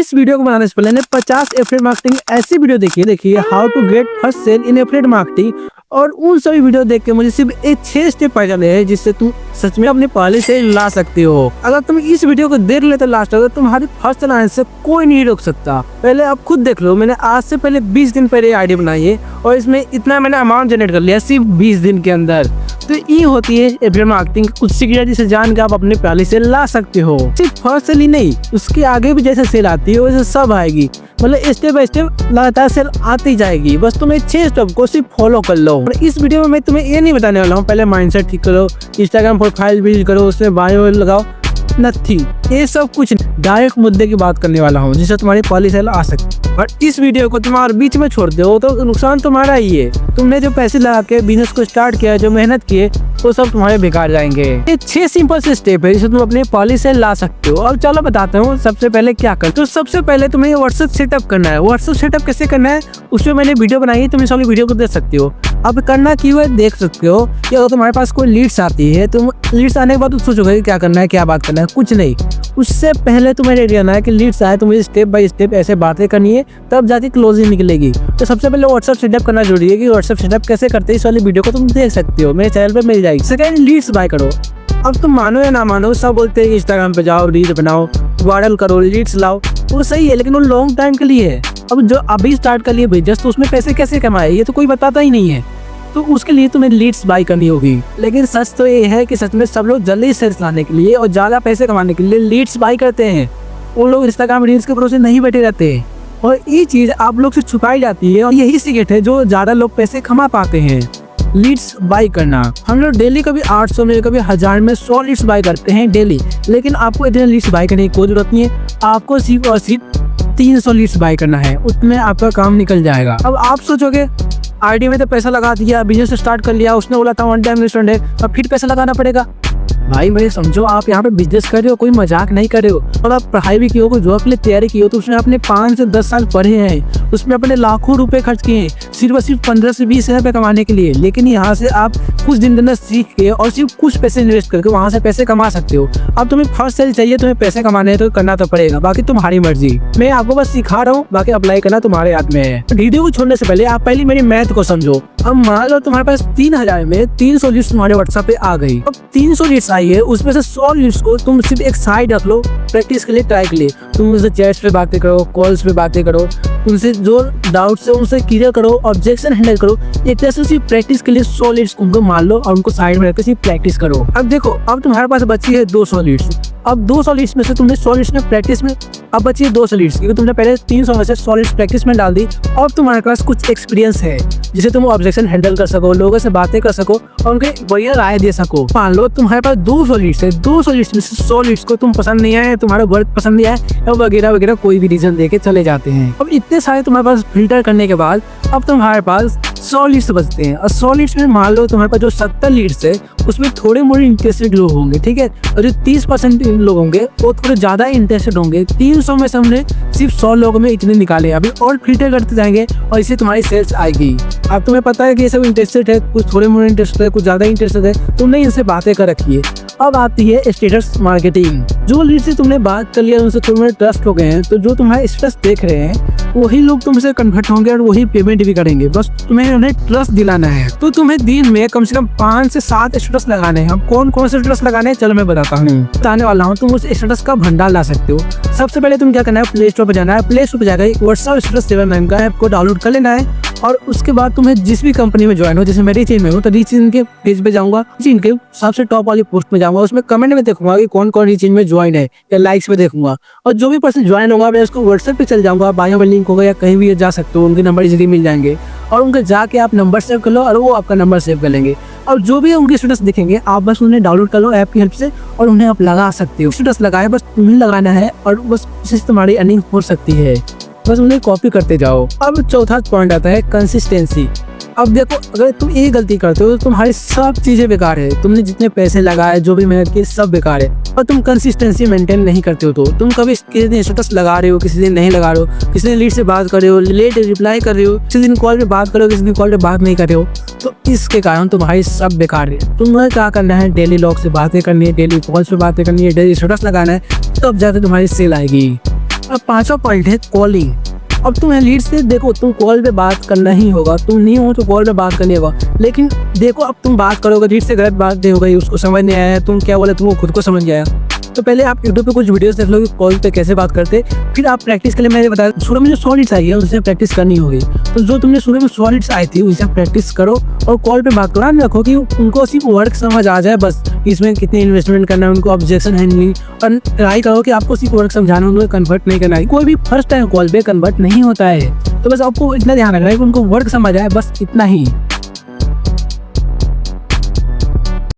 इस वीडियो को बनाने से पहले 50 एफिलिएट मार्केटिंग ऐसी वीडियो देखिए how to get first sale in affiliate marketing, और उन सभी वीडियो देख के मुझे सिर्फ एक 6 स्टेप पहचाने हैं जिससे तुम सच में अपने पहले से ला सकते हो। अगर तुम इस वीडियो को देख लेते लास्ट तक, तुम्हारी फर्स्ट सेल आने से कोई नहीं रोक सकता। पहले आप खुद देख लो, मैंने आज से पहले 20 दिन पहले आईडी बनाई है और इसमें इतना मैंने अमाउंट जनरेट कर लिया सिर्फ 20 दिन के अंदर। तो ये होती है एफिलिएट मार्केटिंग कुछ सीक्रेट जिसे जान के आप अपने पहले से ला सकते हो। सिर्फ फर्स्ट सेल ही नहीं, उसके आगे भी जैसे सेल आती है वैसे सब आएगी, मतलब स्टेप बाय स्टेप लगातार सेल आती जाएगी। बस तुम्हें 6 स्टेप को सिर्फ फॉलो कर लो। और इस वीडियो में मैं तुम्हें ये नहीं बताने वाला हूँ पहले माइंडसेट ठीक करो, इंस्टाग्राम प्रोफाइल बिल्ड करो, उसमें बायो लगाओ, नथिंग, ये सब कुछ डायरेक्ट मुद्दे की बात करने वाला हूँ जिससे तुम्हारी पहली सेल आ सकती। और इस वीडियो को तुम्हारे बीच में छोड़ दो तो नुकसान तुम्हारा ही है। तुमने जो पैसे लगा के बिजनेस को स्टार्ट किया, जो मेहनत किए, वो सब तुम्हारे बेकार जाएंगे। ये 6 सिंपल से स्टेप है जिसे तुम अपने पहली सेल ला सकते हो। अब चलो बताता हूँ सबसे पहले क्या कर। तो सबसे पहले तुम्हें व्हाट्सएप सेटअप करना है। व्हाट्सएप सेटअप कैसे करना है उसमें मैंने वीडियो बनाई है, तुम इस वाली वीडियो को देख सकते हो। अब करना क्यों है देख सकते हो कि अगर तुम्हारे पास कोई लीड्स आती है, तुम लीड्स आने के बाद सोचोगे क्या करना है, क्या बात करना है, कुछ नहीं। उससे पहले तुम्हें रेडी रहना है कि लीड्स आए तो मुझे स्टेप बाय स्टेप ऐसे बातें करनी है, तब जाके क्लोजिंग निकलेगी। तो सबसे पहले व्हाट्सएप सेटअप करना जरूरी है कि व्हाट्सएप सेटअप कैसे करते हैं इस वाली वीडियो को तुम देख सकते हो, मेरे चैनल पे मिल जाएगी। सेकंड, लीड्स बाय करो। अब तुम मानो या ना मानो, सब बोलते हैं कि इंस्टाग्राम पे जाओ, रील बनाओ, वायरल करो, लीड्स लाओ, वो सही है, लेकिन वो लॉन्ग टाइम के लिए है। अब जो अभी स्टार्ट कर लिए बिजनेस तो उसमें पैसे कैसे कमाए ये तो कोई बताता ही नहीं है, तो उसके लिए तुम्हें लीड्स बाय करनी होगी। लेकिन सच तो ये है कि सच में सब लोग जल्दी सेल्स लाने के लिए और ज़्यादा पैसे कमाने के लिए लीड्स बाय करते हैं। वो लोग इंस्टाग्राम रील्स के भरोसे नहीं बैठे रहते हैं और ये चीज़ आप लोग से छुपाई जाती है और यही सीक्रेट है जो ज़्यादा लोग पैसे कमा पाते हैं, लीड्स बाय करना। हम लोग डेली कभी 800 में कभी 1000 में 100 लीड्स बाय करते हैं डेली, लेकिन आपको इतने लीड्स बाय करने की कोई जरूरत नहीं है। आपको सिर्फ और सिर्फ 300 लीड्स बाय करना है, उसमें आपका काम निकल जाएगा। अब आप सोचोगे आईडी में तो पैसा लगा दिया, बिजनेस स्टार्ट कर लिया, उसने बोला था वन टाइम इन्वेस्टमेंट है, अब फिर पैसा लगाना पड़ेगा। भाई भाई समझो, आप यहाँ पे बिजनेस कर रहे हो, कोई मजाक नहीं कर रहे हो। और आप पढ़ाई भी की हो, कोई जॉब के लिए तैयारी की हो, तो उसमें अपने 5 से 10 साल पढ़े हैं, उसमें अपने लाखों रुपए खर्च किए हैं सिर्फ और सिर्फ 15 से 20 हज़ार कमाने के लिए। लेकिन यहाँ से आप कुछ दिन के अंदर सीख के और सिर्फ कुछ पैसे इन्वेस्ट करके वहाँ से पैसे कमा सकते हो। अब तुम्हें फर्स्ट सेल चाहिए, तुम्हें पैसे कमाने हैं तो करना तो पड़ेगा, बाकी तुम्हारी मर्जी। मैं आपको बस सिखा रहा हूँ, बाकी अप्लाई करना तुम्हारे हाथ में है। वीडियो को छोड़ने से पहले आप पहले मेरी मैथ को समझो। अब मान लो तुम्हारे पास 3000 में 300 लीड्स तुम्हारे व्हाट्सएप पे आ गई। अब 300 लीड्स आई है, उसमें से 100 लीड्स को तुम सिर्फ एक साइड रख लो प्रैक्टिस के लिए, ट्राई के लिए। तुम उनसे चैट्स पे बातें करो, कॉल्स पे बातें करो, उनसे जो डाउट्स है उनसे क्लियर करो, ऑब्जेक्शन हैंडल करो। एक तरह से सिर्फ प्रैक्टिस के लिए 100 लीड्स उनको मान लो और उनको साइड में रखकर सिर्फ प्रैक्टिस करो। अब देखो, अब तुम्हारे पास बची है 200 लीड्स। अब 200 लीड्स में से तुमने 100 लीड्स में प्रैक्टिस में, अब बची है 200 लीड्स, क्योंकि तुमने पहले 300 में से 100 लीड्स प्रैक्टिस में डाल दी। और तुम्हारे पास कुछ एक्सपीरियंस है जिसे तुम ऑब्जेक्शन हैंडल कर सको, लोगों से बातें कर सको और उनके बढ़िया राय दे सको। मान लो तुम्हारे पास 200 लीड्स है, 200 लीड्स में से 100 लीड्स को तुम पसंद नहीं आए, तुम्हारा वर्क पसंद नहीं आया, वगैरह वगैरह कोई भी रीजन देके चले जाते हैं। अब इतने सारे तुम्हारे पास फिल्टर करने के बाद अब तुम्हारे पास 100 लीड्स बचते हैं। और 100 लीड्स में मान लो तुम्हारे पास जो 70 लीड्स है उसमें थोड़े मोड़े इंटरेस्टेड लोग होंगे, ठीक है, और जो 30% लोग होंगे वो थोड़े ज्यादा इंटरेस्टेड होंगे। 300 में से हमने सिर्फ 100 लोगों में इतने निकाले, अभी और फिल्टर करते जाएंगे और इससे तुम्हारी सेल्स आएगी। अब तुम्हें पता है कि ये सब इंटरेस्टेड है, कुछ थोड़े मोड़े इंटरेस्टेड है, कुछ ज्यादा इंटरेस्टेड है, तुमने इनसे बातें कर रखी है। अब आती है स्टेटस मार्केटिंग। जो लीड से तुमने बात कर लिया, उनसे तुम्हें ट्रस्ट हो गए हैं, तो जो तुम्हारा स्टेटस देख रहे हैं वही लोग तुमसे कन्वर्ट होंगे और वही पेमेंट भी करेंगे। बस तुम्हें उन्हें ट्रस्ट दिलाना है। तो तुम्हें दिन में कम से कम 5 से 7 स्टेटस लगाने हैं। अब कौन कौन से स्टेटस लगाने हैं चलो मैं बताता हूँ, बताने वाला हूँ। तुम उस स्टेटस का भंडार ला सकते हो। सबसे पहले तुम क्या करना है, प्ले स्टोर पर जाना है। प्ले स्टोर पर जाकर व्हाट्सएप स्टेटस 7 नाम का ऐप को डाउनलोड कर लेना है और उसके बाद तुम्हें जिस भी कंपनी में ज्वाइन हो, जैसे मैं रीचेन में हूँ तो रीचेन के पेज पे जाऊंगा, रीचेन के सबसे टॉप वाली पोस्ट में जाऊंगा, उसमें कमेंट में देखूंगा कि कौन कौन रीचेन में ज्वाइन है, या लाइक्स में देखूंगा। और जो भी पर्सन ज्वाइन होगा मैं उसको व्हाट्सएप पे चल जाऊंगा, बायो में लिंक होगा या कहीं भी जा सकते हो, उनके नंबर इजीली मिल जाएंगे और उनके जाके आप नंबर सेव कर लो और वो आपका नंबर सेव कर लेंगे। और जो भी उनके स्टेटस दिखेंगे आप बस उन्हें डाउनलोड कर लो ऐप की हेल्प से और उन्हें आप लगा सकते हो। स्टेटस लगाए बस तुम्हें लगाना है और बस उससे तुम्हारी अर्निंग हो सकती है, बस उन्हें कॉपी करते जाओ। अब चौथा पॉइंट आता है कंसिस्टेंसी। अब देखो, अगर तुम ये गलती करते हो तो तुम्हारी सब चीजें बेकार है। तुमने जितने पैसे लगाए, जो भी मेहनत की, सब बेकार है। और तुम कंसिस्टेंसी मेंटेन नहीं करते हो तो तुम कभी किसी दिन स्टेटस लगा रहे हो, किसी दिन नहीं लगा रहे हो, किसी दिन लीड से बात कर रहे हो, लेट रिप्लाई कर रहे हो, किसी दिन कॉल पे बात कर रहे हो, किसी दिन कॉल पे बात नहीं कर रहे हो, तो इसके कारण तुम्हारी सब बेकार है। तुम्हें क्या करना है, डेली लॉग से बातें करनी है, डेली कॉल्स पे बातें करनी है, डेली स्टेटस लगाना है, तब जाकर तुम्हारी सेल आएगी। अब 5वां पॉइंट है कॉलिंग। अब तुम्हें लीड से देखो, तुम कॉल पे बात करना ही होगा, तुम नहीं हो तो कॉल पे बात करनी होगा। लेकिन देखो अब तुम बात करोगे, लीड से गलत बात नहीं होगी, उसको समझ नहीं आया, तुम क्या बोले तुमको खुद को समझ नहीं आया, तो पहले आप यूट्यूब पे कुछ वीडियोस देख लो कि कॉल पे कैसे बात करते। फिर आप प्रैक्टिस के लिए मैंने बताया शुरू में जो सॉलिड्स आई है उससे प्रैक्टिस करनी होगी। तो जो तुमने शुरू में सॉलिड्स आई थी उससे प्रैक्टिस करो और कॉल पे बात करो। ध्यान रखो कि उनको सिर्फ वर्क समझ आ जाए बस, इसमें कितनी इन्वेस्टमेंट करना है, उनको ऑब्जेक्शन है नहीं। और ट्राई करो कि आपको सिर्फ वर्क समझाना, उनको कन्वर्ट नहीं करना है। कोई भी फर्स्ट टाइम कॉल पे कन्वर्ट नहीं होता है, तो बस आपको इतना ध्यान रखना है कि उनको वर्क समझ आए, बस इतना ही।